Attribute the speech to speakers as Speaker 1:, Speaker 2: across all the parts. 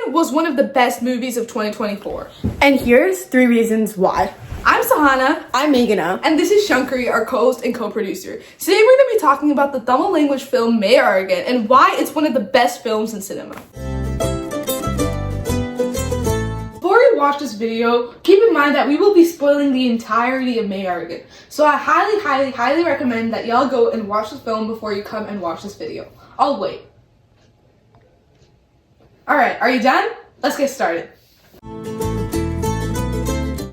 Speaker 1: Meiyazhagan was one of the best movies of 2024.
Speaker 2: And here's 3 reasons why.
Speaker 1: I'm Sahana.
Speaker 2: I'm Meghana.
Speaker 1: And this is Shankari, our co-host and co-producer. Today we're going to be talking about the Tamil language film meiyazhagan and why it's one of the best films in cinema. Before we watch this video, keep in mind that we will be spoiling the entirety of meiyazhagan. So I highly recommend that y'all go and watch the film before you come and watch this video. I'll wait. Alright, are you done? Let's get started.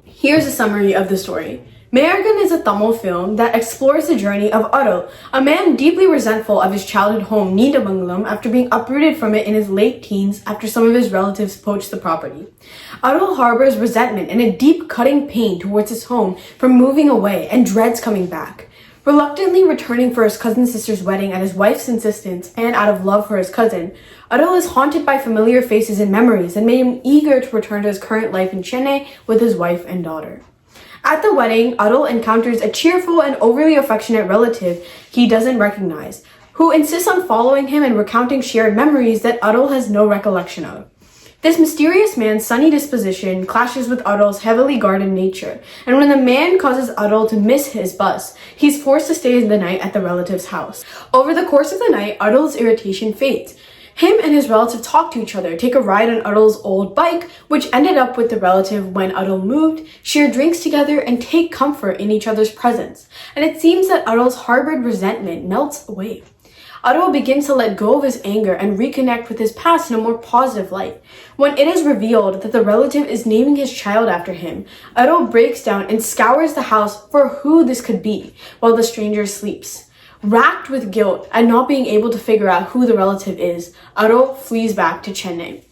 Speaker 2: Here's a summary of the story. Meiyazhagan is a Tamil film that explores the journey of Arul, a man deeply resentful of his childhood home, Needamangalam, after being uprooted from it in his late teens after some of his relatives poached the property. Arul harbors resentment and a deep cutting pain towards his home from moving away and dreads coming back. Reluctantly returning for his cousin's sister's wedding at his wife's insistence and out of love for his cousin, Arul is haunted by familiar faces and memories that made him eager to return to his current life in Chennai with his wife and daughter. At the wedding, Arul encounters a cheerful and overly affectionate relative he doesn't recognize, who insists on following him and recounting shared memories that Arul has no recollection of. This mysterious man's sunny disposition clashes with Arul's heavily guarded nature, and when the man causes Arul to miss his bus, he's forced to stay the night at the relative's house. Over the course of the night, Arul's irritation fades. Him and his relative talk to each other, take a ride on Arul's old bike, which ended up with the relative when Arul moved, share drinks together, and take comfort in each other's presence. And it seems that Arul's harbored resentment melts away. Arul begins to let go of his anger and reconnect with his past in a more positive light. When it is revealed that the relative is naming his child after him, Arul breaks down and scours the house for who this could be, while the stranger sleeps. Racked with guilt and not being able to figure out who the relative is, Arul flees back to Chennai.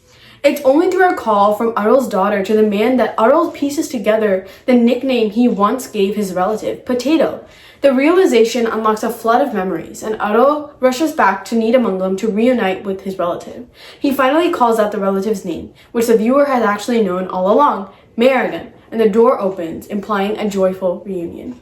Speaker 2: It's only through a call from Arul's daughter to the man that Arul pieces together the nickname he once gave his relative, Potato. The realization unlocks a flood of memories, and Arul rushes back to Needamangalam to reunite with his relative. He finally calls out the relative's name, which the viewer has actually known all along, meiyazhagan, and the door opens, implying a joyful reunion.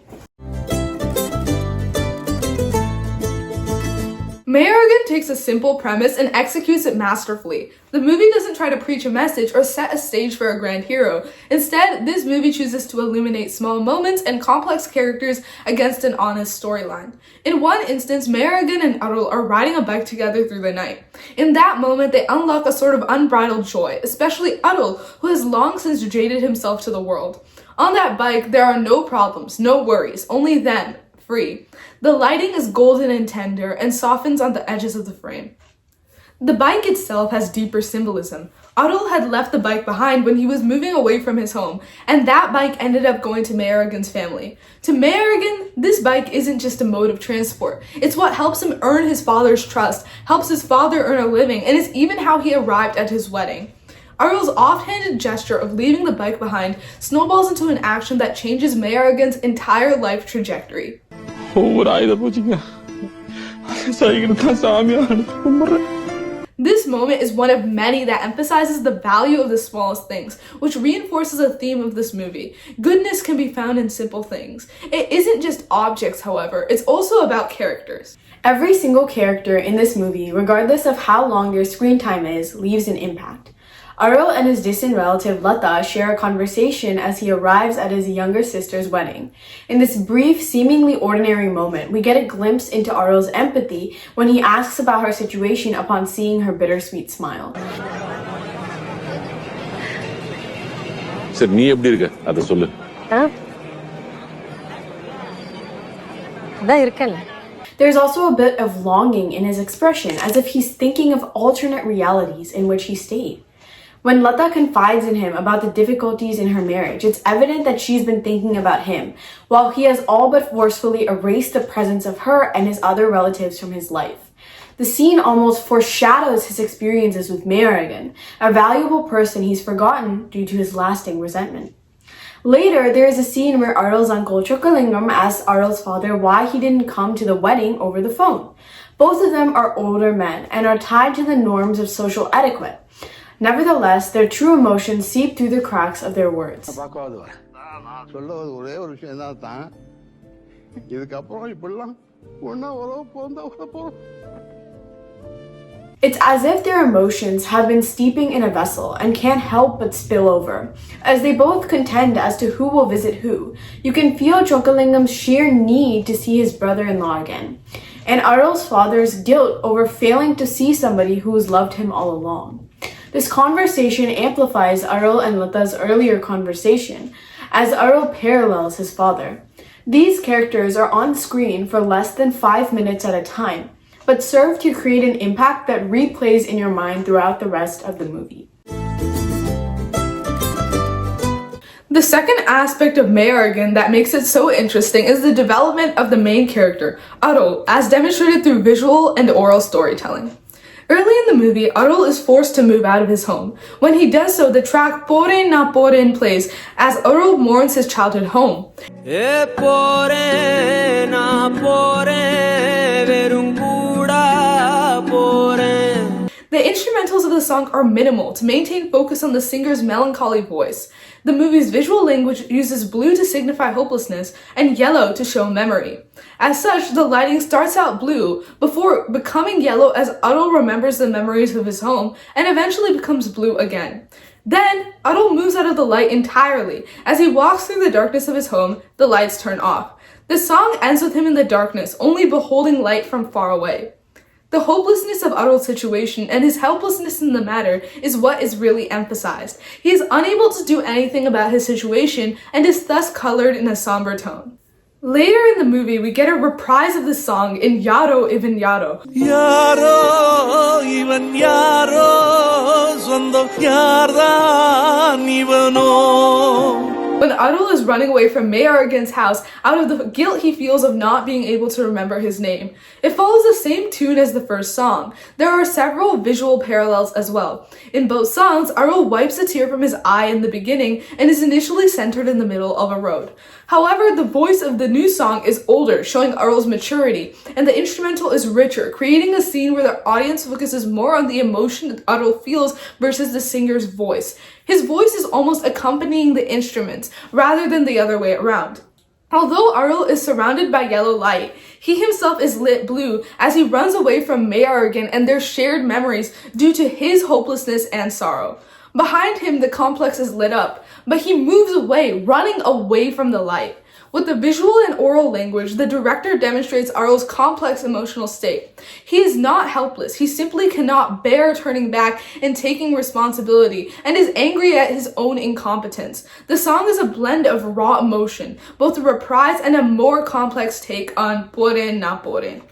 Speaker 1: Meiyazhagan takes a simple premise and executes it masterfully. The movie doesn't try to preach a message or set a stage for a grand hero. Instead, this movie chooses to illuminate small moments and complex characters against an honest storyline. In one instance, meiyazhagan and Arul are riding a bike together through the night. In that moment, they unlock a sort of unbridled joy, especially Arul, who has long since jaded himself to the world. On that bike, there are no problems, no worries, only them. Free. The lighting is golden and tender and softens on the edges of the frame. The bike itself has deeper symbolism. Arul had left the bike behind when he was moving away from his home, and that bike ended up going to meiyazhagan's family. To meiyazhagan, this bike isn't just a mode of transport. It's what helps him earn his father's trust, helps his father earn a living, and is even how he arrived at his wedding. Arul's offhanded gesture of leaving the bike behind snowballs into an action that changes meiyazhagan's entire life trajectory. This moment is one of many that emphasizes the value of the smallest things, which reinforces a theme of this movie. Goodness can be found in simple things. It isn't just objects, however, it's also about characters.
Speaker 2: Every single character in this movie, regardless of how long their screen time is, leaves an impact. Arul and his distant relative Lata share a conversation as he arrives at his younger sister's wedding. In this brief, seemingly ordinary moment, we get a glimpse into Arul's empathy when he asks about her situation upon seeing her bittersweet smile. There's also a bit of longing in his expression, as if he's thinking of alternate realities in which he stayed. When Lata confides in him about the difficulties in her marriage, it's evident that she's been thinking about him, while he has all but forcefully erased the presence of her and his other relatives from his life. The scene almost foreshadows his experiences with meiyazhagan, a valuable person he's forgotten due to his lasting resentment. Later, there is a scene where Arul's uncle Chokalingam asks Arul's father why he didn't come to the wedding over the phone. Both of them are older men and are tied to the norms of social etiquette. Nevertheless, their true emotions seep through the cracks of their words. It's as if their emotions have been steeping in a vessel and can't help but spill over. As they both contend as to who will visit who, you can feel Chockalingam's sheer need to see his brother-in-law again, and Arul's father's guilt over failing to see somebody who has loved him all along. This conversation amplifies Arul and Lata's earlier conversation, as Arul parallels his father. These characters are on screen for less than 5 minutes at a time, but serve to create an impact that replays in your mind throughout the rest of the movie.
Speaker 1: The second aspect of meiyazhagan that makes it so interesting is the development of the main character, Arul, as demonstrated through visual and oral storytelling. Early in the movie, Arul is forced to move out of his home. When he does so, the track Poren Na Poren plays as Arul mourns his childhood home. The instrumentals of the song are minimal to maintain focus on the singer's melancholy voice. The movie's visual language uses blue to signify hopelessness and yellow to show memory. As such, the lighting starts out blue before becoming yellow as Arul remembers the memories of his home and eventually becomes blue again. Then, Arul moves out of the light entirely. As he walks through the darkness of his home, the lights turn off. The song ends with him in the darkness, only beholding light from far away. The hopelessness of Arul's situation and his helplessness in the matter is what is really emphasized. He is unable to do anything about his situation and is thus colored in a somber tone. Later in the movie, we get a reprise of the song in Yaro Ibn Yaro. Yaro Ibn Yaro, Swandam Yardan Ivano. When Arul is running away from meiyazhagan's house out of the guilt he feels of not being able to remember his name. It follows the same tune as the first song. There are several visual parallels as well. In both songs, Arul wipes a tear from his eye in the beginning and is initially centered in the middle of a road. However, the voice of the new song is older, showing Arul's maturity, and the instrumental is richer, creating a scene where the audience focuses more on the emotion that Arul feels versus the singer's voice. His voice is almost accompanying the instruments, rather than the other way around. Although Arul is surrounded by yellow light, he himself is lit blue as he runs away from meiyazhagan and their shared memories due to his hopelessness and sorrow. Behind him, the complex is lit up, but he moves away, running away from the light. With the visual and oral language, the director demonstrates Arul's complex emotional state. He is not helpless. He simply cannot bear turning back and taking responsibility, and is angry at his own incompetence. The song is a blend of raw emotion, both a reprise and a more complex take on Poren Na Poren.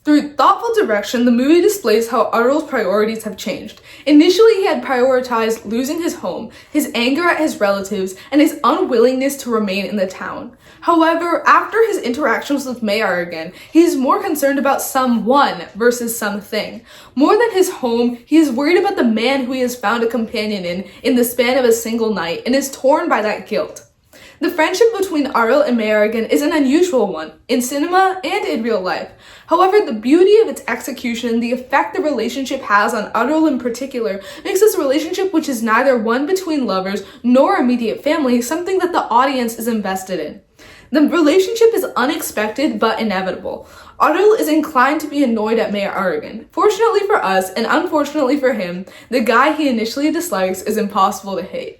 Speaker 1: Through thoughtful direction, the movie displays how Arul's priorities have changed. Initially, he had prioritized losing his home, his anger at his relatives, and his unwillingness to remain in the town. However, after his interactions with meiyazhagan, he is more concerned about someone versus something. More than his home, he is worried about the man who he has found a companion in the span of a single night, and is torn by that guilt. The friendship between Arul and meiyazhagan is an unusual one, in cinema and in real life. However, the beauty of its execution, the effect the relationship has on Arul in particular, makes this relationship, which is neither one between lovers nor immediate family, something that the audience is invested in. The relationship is unexpected but inevitable. Arul is inclined to be annoyed at meiyazhagan. Fortunately for us, and unfortunately for him, the guy he initially dislikes is impossible to hate.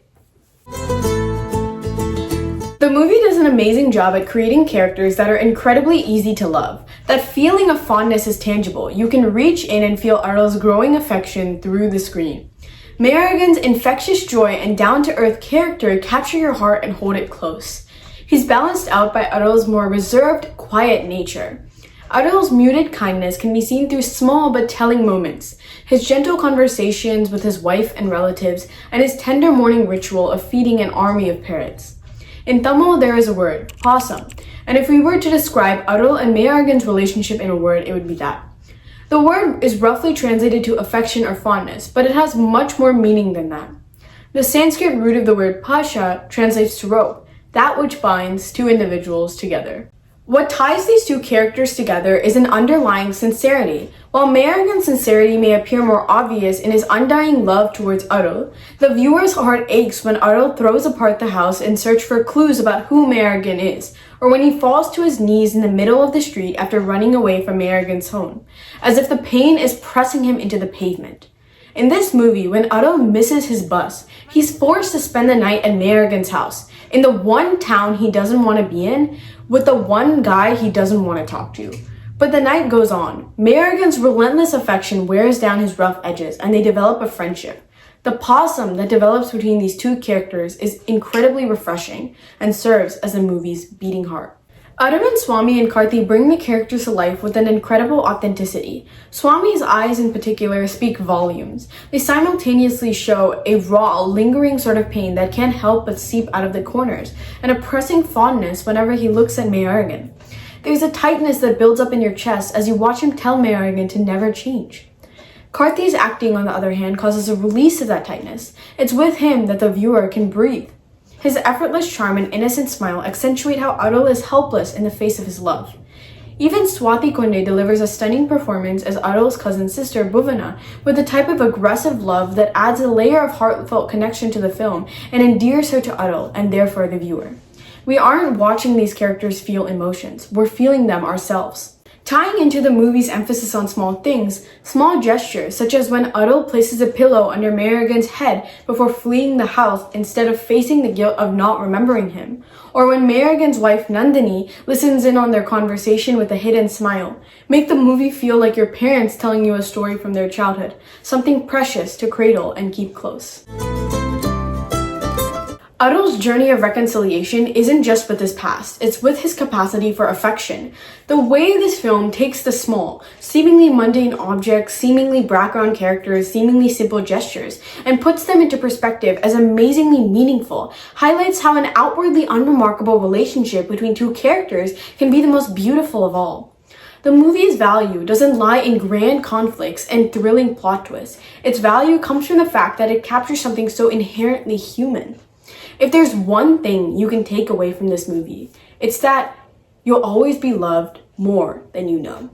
Speaker 2: The movie does an amazing job at creating characters that are incredibly easy to love. That feeling of fondness is tangible. You can reach in and feel Arul's growing affection through the screen. meiyazhagan's infectious joy and down-to-earth character capture your heart and hold it close. He's balanced out by Arul's more reserved, quiet nature. Arul's muted kindness can be seen through small but telling moments. His gentle conversations with his wife and relatives, and his tender morning ritual of feeding an army of parrots. In Tamil, there is a word, pasam, and if we were to describe Arul and meiyazhagan's relationship in a word, it would be that. The word is roughly translated to affection or fondness, but it has much more meaning than that. The Sanskrit root of the word pasha translates to rope, that which binds two individuals together. What ties these two characters together is an underlying sincerity. While meiyazhagan's sincerity may appear more obvious in his undying love towards Arul, the viewer's heart aches when Arul throws apart the house in search for clues about who meiyazhagan is, or when he falls to his knees in the middle of the street after running away from meiyazhagan's home, as if the pain is pressing him into the pavement. In this movie, when Arul misses his bus, he's forced to spend the night at meiyazhagan's house, in the one town he doesn't want to be in, with the one guy he doesn't want to talk to. But the night goes on. meiyazhagan's relentless affection wears down his rough edges, and they develop a friendship. The possum that develops between these two characters is incredibly refreshing and serves as the movie's beating heart. Arun, Swami, and Karthi bring the characters to life with an incredible authenticity. Swami's eyes in particular speak volumes. They simultaneously show a raw, lingering sort of pain that can't help but seep out of the corners, and a pressing fondness whenever he looks at meiyazhagan. There's a tightness that builds up in your chest as you watch him tell meiyazhagan to never change. Karthi's acting, on the other hand, causes a release of that tightness. It's with him that the viewer can breathe. His effortless charm and innocent smile accentuate how Arul is helpless in the face of his love. Even Swati Konde delivers a stunning performance as Arul's cousin sister Bhuvana, with the type of aggressive love that adds a layer of heartfelt connection to the film and endears her to Arul and therefore the viewer. We aren't watching these characters feel emotions, we're feeling them ourselves. Tying into the movie's emphasis on small things, small gestures such as when Arul places a pillow under meiyazhagan's head before fleeing the house instead of facing the guilt of not remembering him, or when meiyazhagan's wife Nandini listens in on their conversation with a hidden smile, make the movie feel like your parents telling you a story from their childhood, something precious to cradle and keep close. Arul's journey of reconciliation isn't just with his past, it's with his capacity for affection. The way this film takes the small, seemingly mundane objects, seemingly background characters, seemingly simple gestures, and puts them into perspective as amazingly meaningful, highlights how an outwardly unremarkable relationship between two characters can be the most beautiful of all. The movie's value doesn't lie in grand conflicts and thrilling plot twists. Its value comes from the fact that it captures something so inherently human. If there's one thing you can take away from this movie, it's that you'll always be loved more than you know.